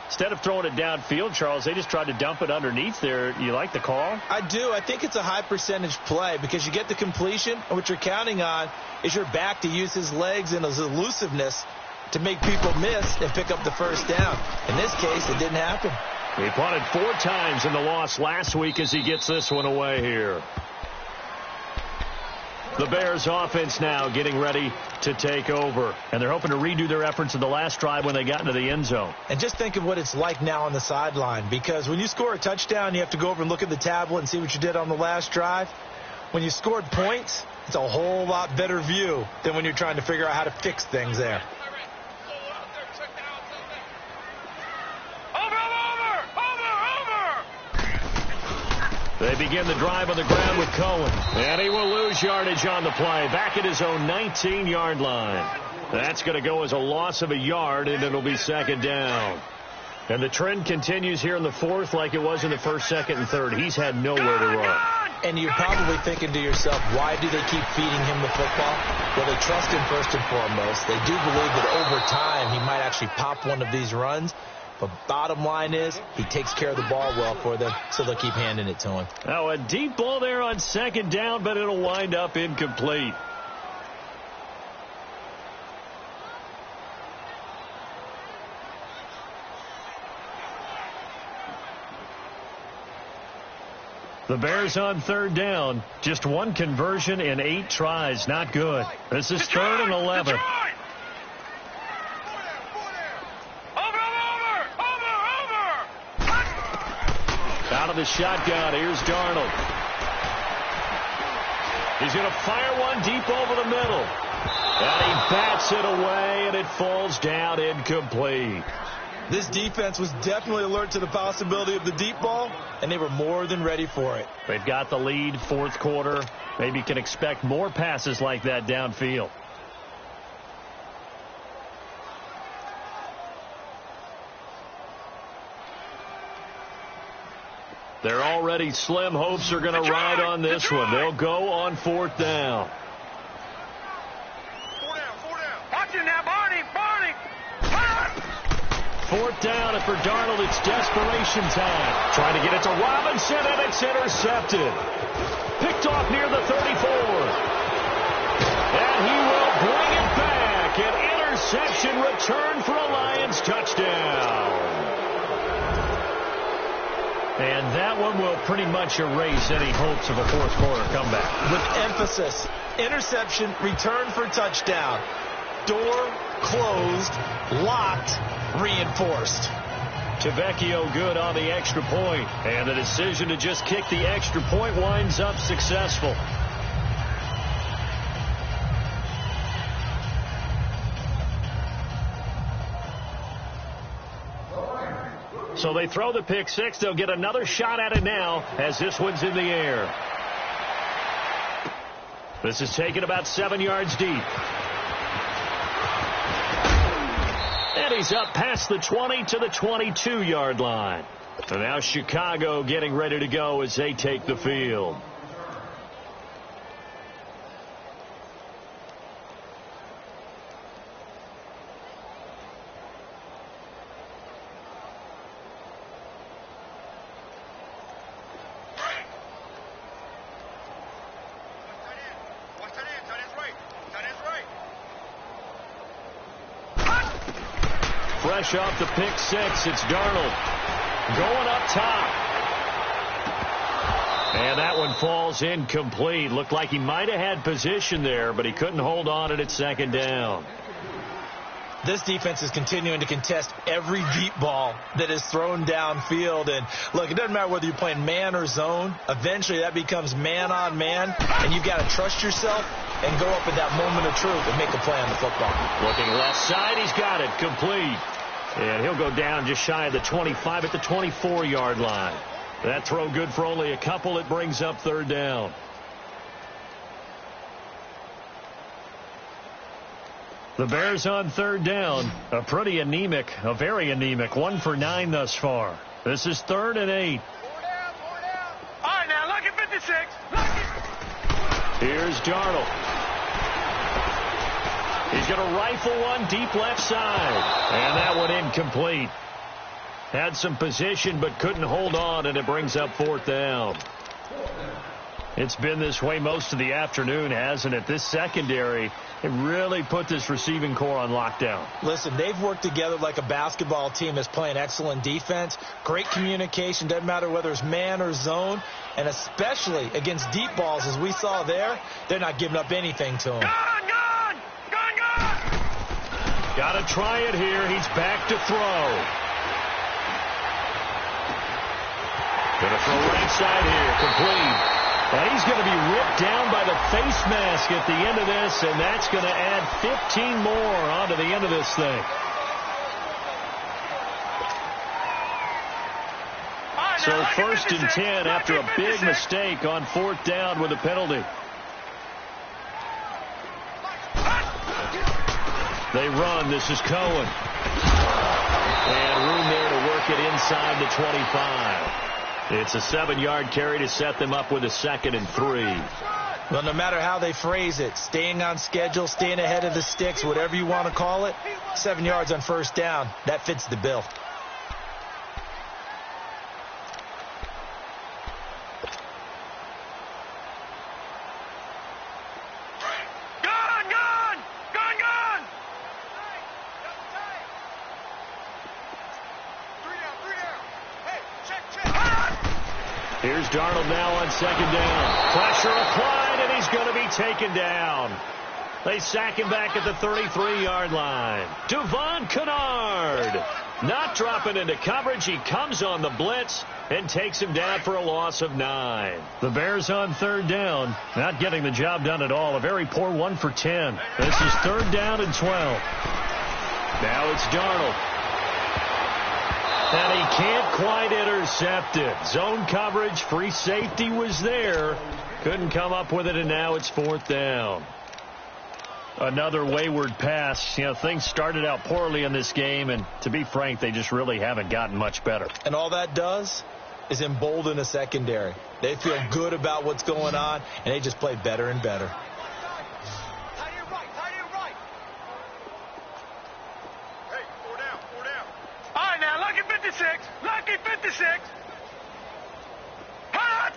Instead of throwing it downfield, Charles, they just tried to dump it underneath there. You like the call? I do. I think it's a high percentage play because you get the completion, and what you're counting on is your back to use his legs and his elusiveness to make people miss and pick up the 1st down. In this case, it didn't happen. He punted 4 times in the loss last week as he gets this one away here. The Bears offense now getting ready to take over. And they're hoping to redo their efforts in the last drive when they got into the end zone. And just think of what it's like now on the sideline. Because when you score a touchdown, you have to go over and look at the tablet and see what you did on the last drive. When you scored points, it's a whole lot better view than when you're trying to figure out how to fix things there. They begin the drive on the ground with Cohen. And he will lose yardage on the play. Back at his own 19-yard line. That's going to go as a loss of a yard, and it'll be 2nd down. And the trend continues here in the 4th like it was in the 1st, 2nd, and 3rd. He's had nowhere to run. And you're probably thinking to yourself, why do they keep feeding him the football? Well, they trust him first and foremost. They do believe that over time he might actually pop one of these runs. But bottom line is, he takes care of the ball well for them, so they'll keep handing it to him. Now, a deep ball there on 2nd down, but it'll wind up incomplete. The Bears on 3rd down. Just 1 conversion in 8 tries. Not good. This is 3rd and 11. Out of the shotgun, here's Darnold. He's going to fire one deep over the middle. And he bats it away, and it falls down incomplete. This defense was definitely alert to the possibility of the deep ball, and they were more than ready for it. They've got the lead, 4th quarter. Maybe can expect more passes like that downfield. They're already slim. Hopes are going to ride on this one. They'll go on 4th down. 4 down. Watch it now, Barney. 4th down, and for Darnold, it's desperation time. Trying to get it to Robinson, and it's intercepted. Picked off near the 34. And he will bring it back. An interception return for a Lions touchdown. And that one will pretty much erase any hopes of a 4th quarter comeback. With emphasis. interception, return for touchdown. Door closed, locked, reinforced. Tavecchio good on the extra point, and the decision to just kick the extra point winds up successful. So they throw the pick six. They'll get another shot at it now as this one's in the air. This is taken about 7 yards deep. And he's up past the 20 to the 22-yard line. And now Chicago getting ready to go as they take the field. Fresh off the pick six, it's Darnold going up top. And that one falls incomplete. Looked like he might have had position there, but he couldn't hold on at second down. This defense is continuing to contest every deep ball that is thrown downfield. And, look, it doesn't matter whether you're playing man or zone. Eventually that becomes man on man, and you've got to trust yourself and go up at that moment of truth and make a play on the football. Looking left side, he's got it, complete. And he'll go down just shy of the 25 at the 24-yard line. That throw good for only a couple. It brings up third down. The Bears on third down. A very anemic, 1 for 9 thus far. This is 3rd and 8. Four down. All right, now, look at 56. Look. Here's Darnold. He's going to rifle one deep left side. And that one incomplete. Had some position but couldn't hold on, and it brings up 4th down. It's been this way most of the afternoon, hasn't it? This secondary, it really put this receiving core on lockdown. Listen, they've worked together like a basketball team that's playing excellent defense. Great communication. Doesn't matter whether it's man or zone. And especially against deep balls, as we saw there, they're not giving up anything to them. Got to try it here. He's back to throw. Going to throw right side here. Complete. And he's going to be ripped down by the face mask at the end of this, and that's going to add 15 more onto the end of this thing. So 1st and 10 after a big mistake on 4th down with a penalty. They run. This is Cohen. And room there to work it inside the 25. It's a 7-yard carry to set them up with a 2nd and 3. Well, no matter how they phrase it, staying on schedule, staying ahead of the sticks, whatever you want to call it, 7 yards on 1st down, that fits the bill. Here's Darnold now on 2nd down. Pressure applied, and he's going to be taken down. They sack him back at the 33-yard line. Devon Kennard not dropping into coverage. He comes on the blitz and takes him down for a loss of 9. The Bears on 3rd down, not getting the job done at all. A very poor 1 for 10. This is 3rd down and 12. Now it's Darnold. And he can't quite intercept it. Zone coverage, free safety was there. Couldn't come up with it, and now it's 4th down. Another wayward pass. You know, things started out poorly in this game, and to be frank, they just really haven't gotten much better. And all that does is embolden the secondary. They feel good about what's going on, and they just play better and better. Lucky 56. Hot.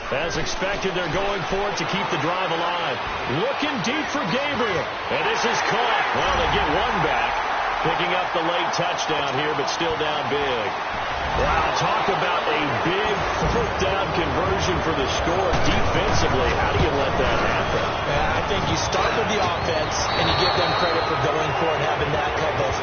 As expected, they're going for it to keep the drive alive. Looking deep for Gabriel. And this is caught. Well, they get one back. Picking up the late touchdown here, but still down big. Wow, talk about a big 4th down conversion reaching for the score defensively. How do you let that happen? I think you start with the offense, and you give them credit for going for it and having that type of,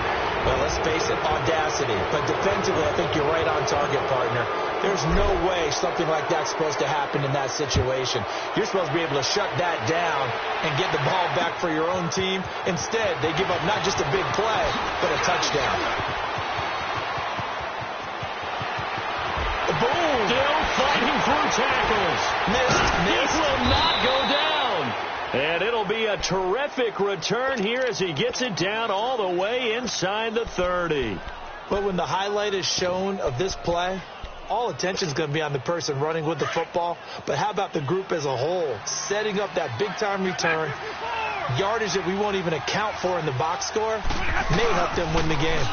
well, let's face it, audacity. But defensively, I think you're right on target, partner. There's no way something like that's supposed to happen in that situation. You're supposed to be able to shut that down and get the ball back for your own team. Instead, they give up not just a big play, but a touchdown. Boom! Still fighting through tackles. Missed. He will not go down. And it'll be a terrific return here as he gets it down all the way inside the 30. But when the highlight is shown of this play, all attention is going to be on the person running with the football. But how about the group as a whole? Setting up that big-time return, yardage that we won't even account for in the box score, may help them win the game.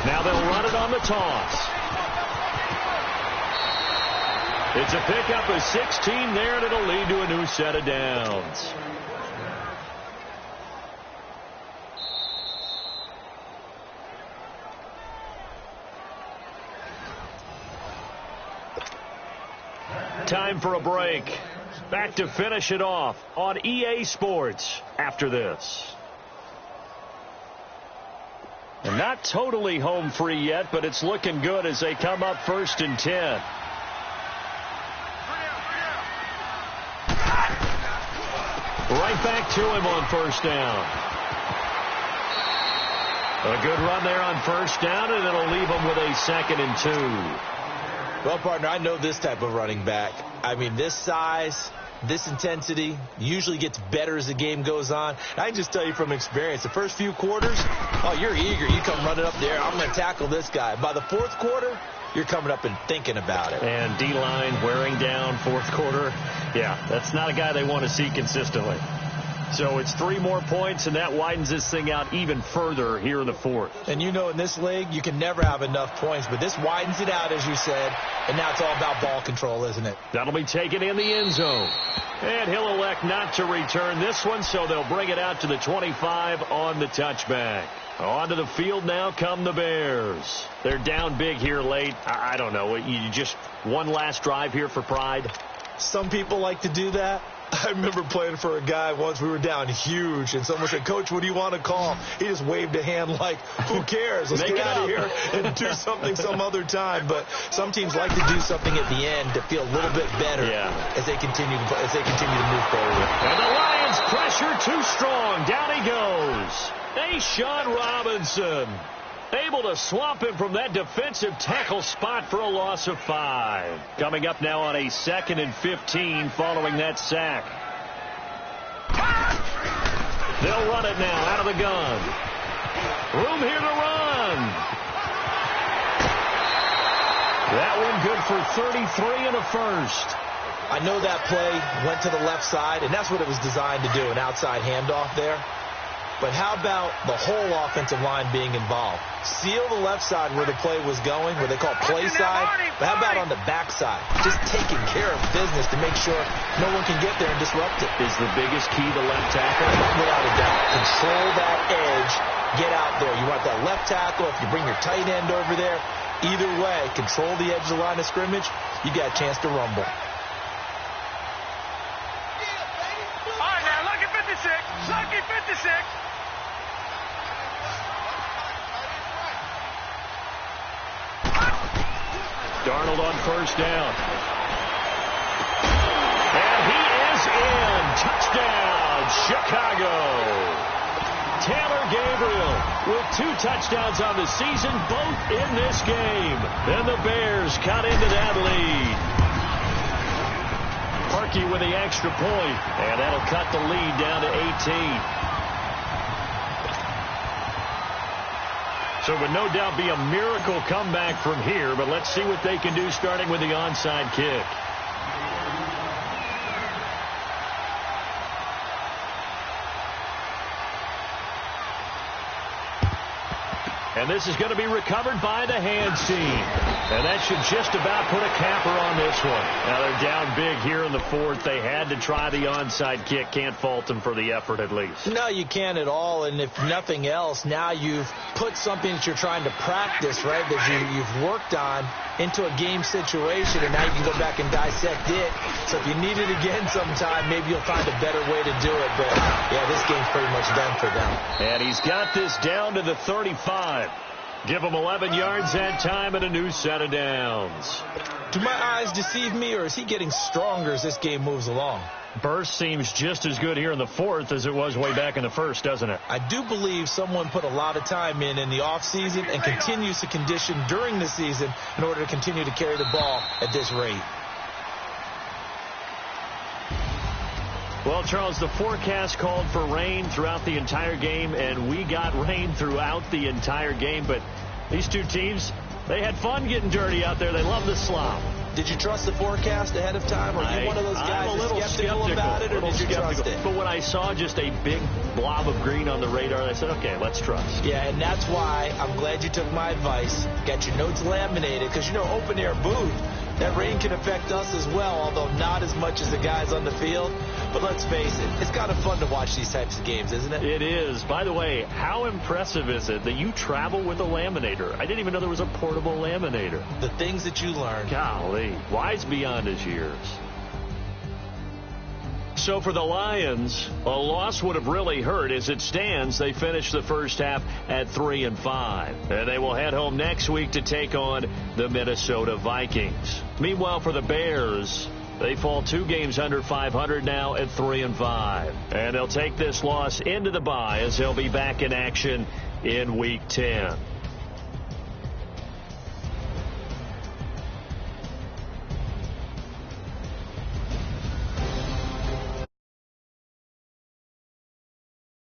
Now they'll run it on the toss. It's a pickup of 16 there, and it'll lead to a new set of downs. Time for a break. Back to finish it off on EA Sports after this. And not totally home free yet, but it's looking good as they come up 1st and 10. Right back to him on 1st down. A good run there on 1st down, and it'll leave him with a 2nd and 2. Well, partner, I know this type of running back. I mean, this size, this intensity usually gets better as the game goes on. I can just tell you from experience, the first few quarters, oh, you're eager. You come running up there. I'm going to tackle this guy. By the 4th quarter, you're coming up and thinking about it. And D-line wearing down 4th quarter. Yeah, that's not a guy they want to see consistently. So it's 3 more points, and that widens this thing out even further here in the 4th. And you know in this league, you can never have enough points, but this widens it out, as you said, and now it's all about ball control, isn't it? That'll be taken in the end zone. And he'll elect not to return this one, so they'll bring it out to the 25 on the touchback. Onto the field now come the Bears. They're down big here late. I don't know. You just one last drive here for pride? Some people like to do that. I remember playing for a guy once. We were down huge, and someone said, "Coach, what do you want to call?" He just waved a hand like, "Who cares? Let's get out of here and do something some other time." But some teams like to do something at the end to feel a little bit better as they continue to move forward. And the Lions pressure too strong. Down he goes. Sean Robinson able to swamp him from that defensive tackle spot for a loss of 5. Coming up now on a 2nd and 15 following that sack. They'll run it now out of the gun. Room here to run. That one good for 33 and a first. I know that play went to the left side, and that's what it was designed to do, an outside handoff there. But how about the whole offensive line being involved? Seal the left side where the play was going, where they call play side. But how about on the back side? Just taking care of business to make sure no one can get there and disrupt it. Is the biggest key the left tackle? Without a doubt. Control that edge. Get out there. You want that left tackle. If you bring your tight end over there, either way, control the edge of the line of scrimmage, you got a chance to rumble. All right, now, look at 56. Look at 56. Darnold on 1st down. And he is in. Touchdown, Chicago. Taylor Gabriel with 2 touchdowns on the season, both in this game. And the Bears cut into that lead. Parkey with the extra point, and that'll cut the lead down to 18. So it would no doubt be a miracle comeback from here, but let's see what they can do starting with the onside kick. And this is going to be recovered by the hands team. And that should just about put a capper on this one. Now they're down big here in the 4th. They had to try the onside kick. Can't fault them for the effort at least. No, you can't at all. And if nothing else, now you've put something that you're trying to practice, right, that you've worked on into a game situation, and now you can go back and dissect it, So if you need it again sometime, maybe you'll find a better way to do it. But, yeah, this game's pretty much done for them. And he's got this down to the 35. Give him 11 yards that time and a new set of downs. Do my eyes deceive me, or is he getting stronger as this game moves along? Burst seems just as good here in the fourth as it was way back in the first, doesn't it? I do believe someone put a lot of time in the offseason and continues to condition during the season in order to continue to carry the ball at this rate. Well, Charles, the forecast called for rain throughout the entire game, and we got rain throughout the entire game. But these two teams, they had fun getting dirty out there. They love the slop. Did you trust the forecast ahead of time? Are you one of those guys I'm a little skeptical about it, or did you trust it? But when I saw just a big blob of green on the radar, I said, okay, let's trust. Yeah, and that's why I'm glad you took my advice. Got your notes laminated, because, you know, open air booth, that rain can affect us as well, although not as much as the guys on the field. But let's face it, it's kind of fun to watch these types of games, isn't it? It is. By the way, how impressive is it that you travel with a laminator? I didn't even know there was a portable laminator. The things that you learn. Golly, wise beyond his years. So for the Lions, a loss would have really hurt. As it stands, they finished the first half at 3-5. And they will head home next week to take on the Minnesota Vikings. Meanwhile, for the Bears, they fall 2 games under 500 now at 3-5. And they'll take this loss into the bye as they'll be back in action in Week 10.